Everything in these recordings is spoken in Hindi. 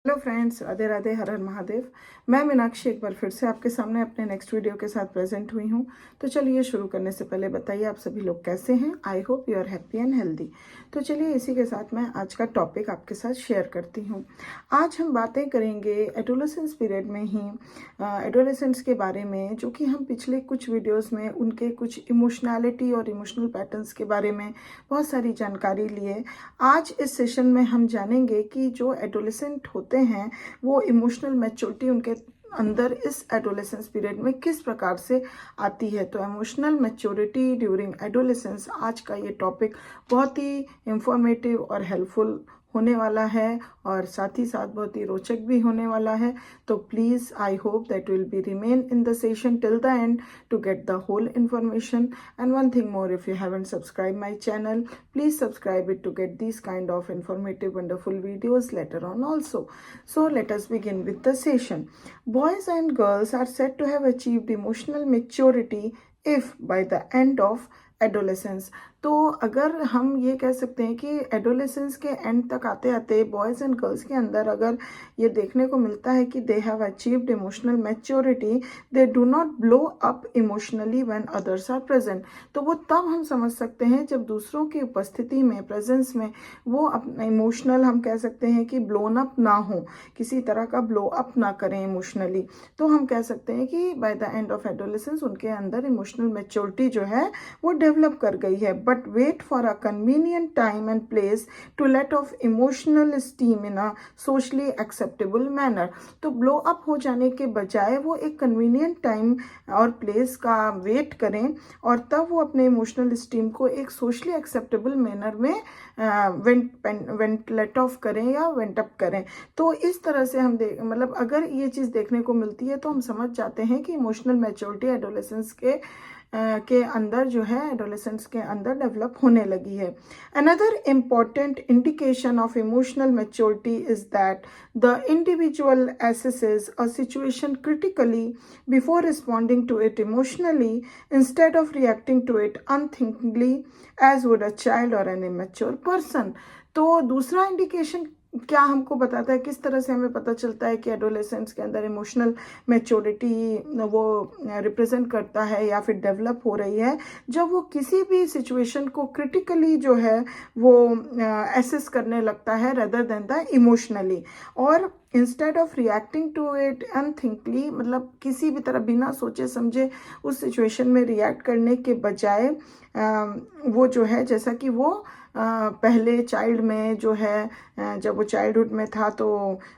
हेलो फ्रेंड्स, राधे राधे, हर हर महादेव। मैं मीनाक्षी एक बार फिर से आपके सामने अपने नेक्स्ट वीडियो के साथ प्रेजेंट हुई हूँ। तो चलिए शुरू करने से पहले बताइए आप सभी लोग कैसे हैं। I hope you are happy and healthy. तो चलिए इसी के साथ मैं आज का टॉपिक आपके साथ शेयर करती हूँ। आज हम बातें करेंगे एडोलेसेंस पीरियड में ही एडोलेसेंट्स के बारे में, जो कि हम पिछले कुछ वीडियोज़ में उनके कुछ इमोशनैलिटी और इमोशनल पैटर्न्स के बारे में बहुत सारी जानकारी लिए। आज इस सेशन में हम जानेंगे कि जो एडोलेसेंट होते हैं वो इमोशनल मैच्योरिटी उनके अंदर इस एडोलेसेंस पीरियड में किस प्रकार से आती है। तो इमोशनल मैच्योरिटी ड्यूरिंग एडोलेसेंस, आज का ये टॉपिक बहुत ही इंफॉर्मेटिव और हेल्पफुल होने वाला है और साथ ही साथ बहुत ही रोचक भी होने वाला है। तो please I hope that will be remain in the session till the end to get the whole information. And one thing more, if you haven't subscribed my channel, please subscribe it to get these kind of informative wonderful videos later on also. So let us begin with the session. Boys and girls are said to have achieved emotional maturity if by the end of adolescence. तो अगर हम ये कह सकते हैं कि एडोलेसेंस के एंड तक आते आते बॉयज़ एंड गर्ल्स के अंदर अगर ये देखने को मिलता है कि they have achieved emotional maturity, they do not blow up emotionally when others are present. तो वो तब हम समझ सकते हैं जब दूसरों की उपस्थिति में, प्रेजेंस में वो अपना इमोशनल, हम कह सकते हैं कि ब्लोन अप ना हो, किसी तरह का ब्लो अप ना करें इमोशनली। तो हम कह सकते हैं कि by the end of adolescence उनके अंदर इमोशनल मैच्योरिटी जो है वो डेवलप कर गई है। But wait for a convenient time and place to let off emotional steam in a socially acceptable manner. तो ब्लो अप हो जाने के बजाय वो एक कन्वीनियंट टाइम और प्लेस का वेट करें और तब वो अपने इमोशनल स्टीम को एक सोशली एक्सेप्टेबल मैनर में वेंट ऑफ करें या वेंट अप करें। तो इस तरह से हम मतलब अगर ये चीज़ देखने को मिलती है तो हम समझ जाते हैं कि इमोशनल मैच्योरिटी एडोलेसेंस के अंदर जो है, एडोलेसेंट्स के अंदर डेवलप होने लगी है। Another important indication of emotional maturity is that the individual assesses a situation critically before responding to it emotionally instead of reacting to it unthinkingly as would a child or an immature person. तो दूसरा इंडिकेशन क्या हमको बताता है, किस तरह से हमें पता चलता है कि एडोलेसेंट्स के अंदर इमोशनल मैच्योरिटी वो रिप्रेजेंट करता है या फिर डेवलप हो रही है, जब वो किसी भी सिचुएशन को क्रिटिकली जो है वो एसेस करने लगता है रेदर देन द इमोशनली, और instead of reacting to it unthinkingly, मतलब किसी भी तरह बिना सोचे समझे उस सिचुएशन में रिएक्ट करने के बजाय वो जो है, जैसा कि वो पहले चाइल्ड में जो है, जब वो चाइल्डहुड में था तो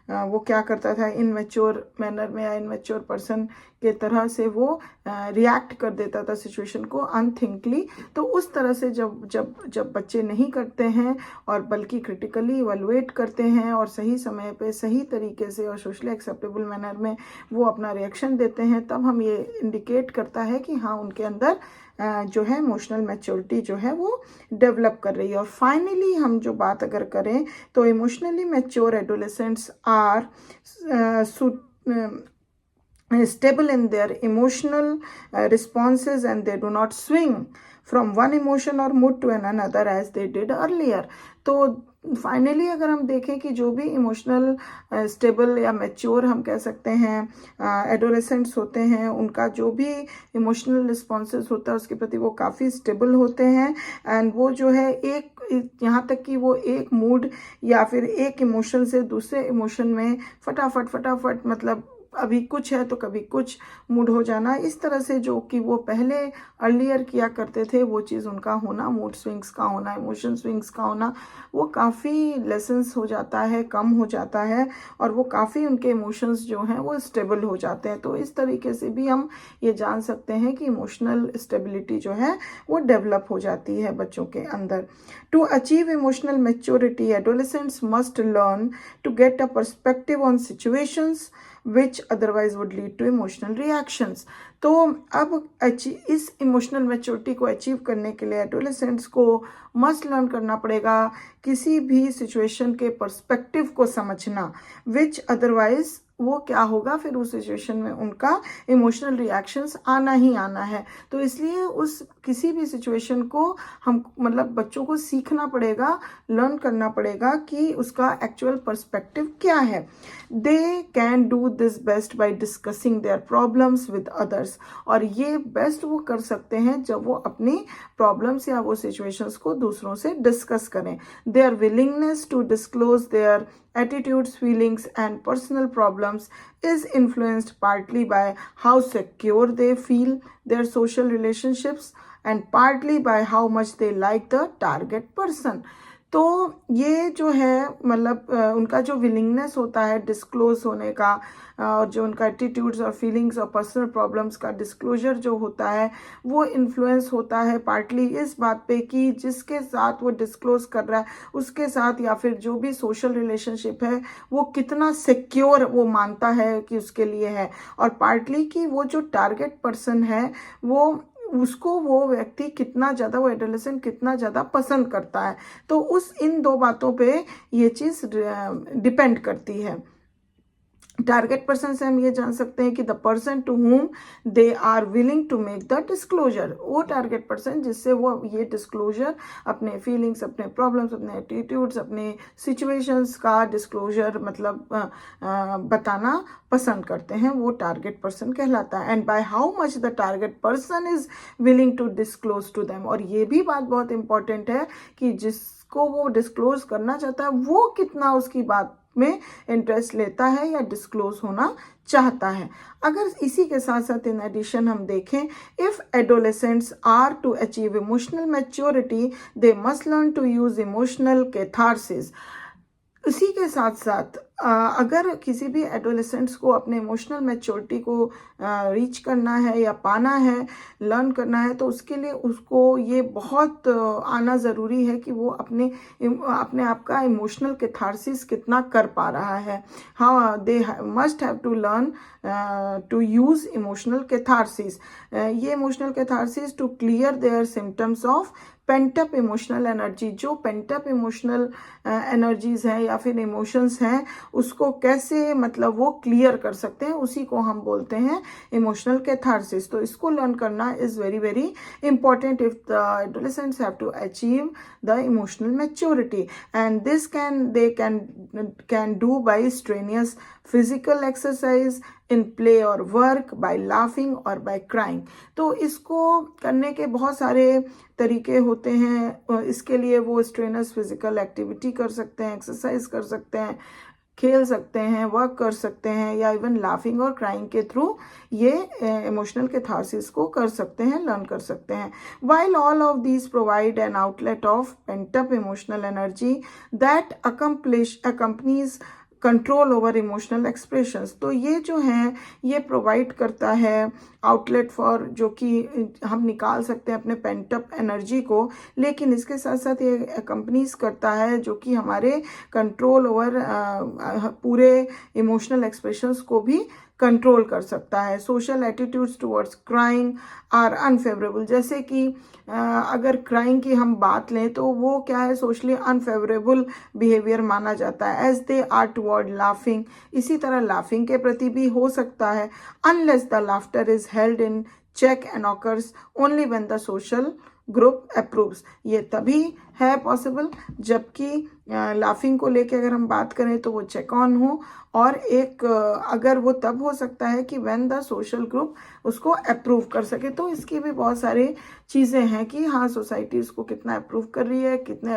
वो क्या करता था, इनमेच्योर मैनर में या इनमेच्योर पर्सन के तरह से वो रिएक्ट कर देता था सिचुएशन को अनथिंकली। तो उस तरह से जब जब जब बच्चे नहीं करते हैं और बल्कि क्रिटिकली इवैल्यूएट करते हैं और सही समय पे सही तरीके से और सोशली एक्सेप्टेबल मैनर में वो अपना रिएक्शन देते हैं, तब हम ये इंडिकेट करता है कि हाँ, उनके अंदर जो है इमोशनल मैच्योरिटी जो है वो डेवलप कर रही है। और फाइनली हम जो बात अगर करें तो emotionally mature adolescents are stable in their emotional responses and they do not swing from one emotion or mood to another as they did earlier. तो फाइनली अगर हम देखें कि जो भी इमोशनल स्टेबल या मैच्योर हम कह सकते हैं एडोलेसेंट्स होते हैं, उनका जो भी इमोशनल रिस्पॉन्सेस होता है उसके प्रति वो काफ़ी स्टेबल होते हैं। एंड वो जो है एक यहाँ तक कि वो एक मूड या फिर एक इमोशन से दूसरे इमोशन में फटाफट मतलब अभी कुछ है तो कभी कुछ मूड हो जाना, इस तरह से जो कि वो पहले अर्लियर किया करते थे वो चीज़ उनका होना, मूड स्विंग्स का होना, इमोशन स्विंग्स का होना, वो काफ़ी लेसेंस हो जाता है, कम हो जाता है और वो काफ़ी उनके इमोशंस जो हैं वो स्टेबल हो जाते हैं। तो इस तरीके से भी हम ये जान सकते हैं कि इमोशनल स्टेबिलिटी जो है वो डेवलप हो जाती है बच्चों के अंदर। To achieve emotional maturity adolescents must learn to get a perspective on situations which otherwise would lead to emotional reactions. तो अब इस इमोशनल मैच्योरिटी को अचीव करने के लिए एडोलेसेंट्स को मस्ट लर्न करना पड़ेगा किसी भी सिचुएशन के पर्सपेक्टिव को समझना, विच अदरवाइज वो क्या होगा, फिर उस सिचुएशन में उनका इमोशनल रिएक्शंस आना ही आना है। तो इसलिए उस किसी भी सिचुएशन को हम मतलब बच्चों को सीखना पड़ेगा, लर्न करना पड़ेगा कि उसका एक्चुअल पर्सपेक्टिव क्या है। They can do this best by discussing their problems with others, और ये बेस्ट वो कर सकते हैं जब वो अपनी प्रॉब्लम्स या वो सिचुएशंस को दूसरों से डिस्कस करें। Their willingness to disclose their attitudes, feelings, and personal problems is influenced partly by how secure they feel their social relationships and partly by how much they like the target person. तो ये जो है मतलब उनका जो विलिंगनेस होता है डिस्क्लोज होने का, और जो उनका एटीट्यूड्स और फीलिंग्स और पर्सनल प्रॉब्लम्स का डिस्क्लोजर जो होता है वो इन्फ्लुएंस होता है पार्टली इस बात पे कि जिसके साथ वो डिस्क्लोज कर रहा है उसके साथ, या फिर जो भी सोशल रिलेशनशिप है वो कितना सिक्योर वो मानता है कि उसके लिए है, और पार्टली कि वो जो टारगेट पर्सन है वो उसको वो व्यक्ति कितना ज़्यादा, वो एडोलेसेंट कितना ज़्यादा पसंद करता है। तो उस इन दो बातों पे ये चीज़ डिपेंड करती है। टारगेट पर्सन से हम ये जान सकते हैं कि the person to whom they are willing to make the disclosure, वो टारगेट पर्सन जिससे वो ये डिस्क्लोजर अपने फीलिंग्स, अपने प्रॉब्लम्स, अपने एटीट्यूड्स, अपने सिचुएशंस का डिस्क्लोजर मतलब बताना पसंद करते हैं, वो टारगेट पर्सन कहलाता है। And by how much the target person is willing to disclose to them, और ये भी बात बहुत इंपॉर्टेंट है कि जिसको वो डिस्क्लोज करना चाहता है वो कितना उसकी बात में इंटरेस्ट लेता है या डिस्क्लोज होना चाहता है। अगर इसी के साथ साथ इन एडिशन हम देखें, if adolescents are to achieve emotional maturity they must learn to use emotional catharsis. इसी के साथ साथ अगर किसी भी एडोलेसेंट्स को अपने इमोशनल मैच्योरिटी को रीच करना है या पाना है, लर्न करना है, तो उसके लिए उसको ये बहुत आना ज़रूरी है कि वो अपने आप का इमोशनल कैथारसिस कितना कर पा रहा है। हाँ, they must have to learn to use emotional catharsis. ये emotional catharsis to clear their symptoms of pent up emotional energy. जो पेंटअप इमोशनल एनर्जीज हैं या फिर इमोशंस हैं उसको कैसे मतलब वो क्लियर कर सकते हैं, उसी को हम बोलते हैं इमोशनल कैथारसिस। तो इसको लर्न करना is very very important if the adolescents have to achieve the emotional maturity, and this can do by strenuous physical exercise, in play और वर्क, बाय लाफिंग और बाय क्राइंग। तो इसको करने के बहुत सारे तरीके होते हैं। इसके लिए वो स्ट्रेनस फिजिकल एक्टिविटी कर सकते हैं, एक्सरसाइज कर सकते हैं, खेल सकते हैं, वर्क कर सकते हैं, या इवन लाफिंग और क्राइंग के थ्रू ये इमोशनल कैथारसिस को कर सकते हैं, लर्न कर सकते हैं। While all of these provide an outlet of pent up emotional energy that accompanies control over emotional expressions. तो ये जो है ये प्रोवाइड करता है आउटलेट फॉर, जो कि हम निकाल सकते हैं अपने पेंटअप एनर्जी को, लेकिन इसके साथ साथ ये कंपनीज करता है जो कि हमारे कंट्रोल ओवर पूरे इमोशनल एक्सप्रेशंस को भी कंट्रोल कर सकता है। Social attitudes towards crying are unfavourable, जैसे कि अगर क्राइंग की हम बात लें तो वो क्या है, सोशली अनफेवरेबल बिहेवियर माना जाता है as they are toward laughing. इसी तरह लाफिंग के प्रति भी हो सकता है, unless the laughter is held in check and occurs only when the social group approves. ये तभी है पॉसिबल जबकि लाफिंग को लेके अगर हम बात करें तो वो चेक ऑन हो, और एक अगर वो तब हो सकता है कि व्हेन द सोशल ग्रुप उसको अप्रूव कर सके। तो इसकी भी बहुत सारी चीज़ें हैं कि हाँ सोसाइटी उसको कितना अप्रूव कर रही है, कितने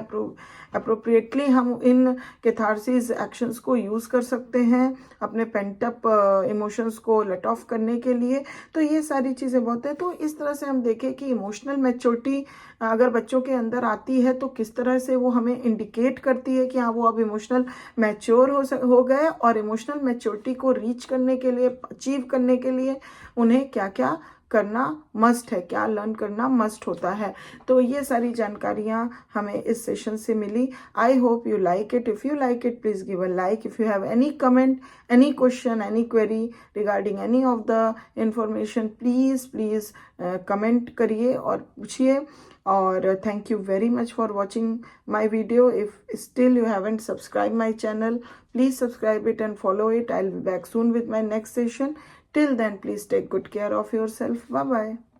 अप्रोप्रिएटली हम इन कैथारसिस एक्शंस को यूज़ कर सकते हैं अपने पेंटअप इमोशंस को लेट ऑफ करने के लिए। तो ये सारी चीज़ें बहुत है। तो इस तरह से हम देखें कि इमोशनल मैच्योरिटी अगर बच्चों के अंदर आती है तो किस तरह से वो हमें इंडिकेट करती है कि हाँ वो अब इमोशनल मैच्योर हो गए, और इमोशनल मैच्योरिटी को रीच करने के लिए, अचीव करने के लिए उन्हें क्या क्या करना मस्ट है, क्या लर्न करना मस्ट होता है। तो ये सारी जानकारियाँ हमें इस सेशन से मिली। I hope you like it. If you like it please give a like. If you have any comment, any question, any query regarding any of the information, please comment करिए और पूछिए। और thank you very much for watching my video. If still you haven't subscribed my channel, please subscribe it and follow it. I'll be back soon with my next session. Till then, please take good care of yourself. Bye bye.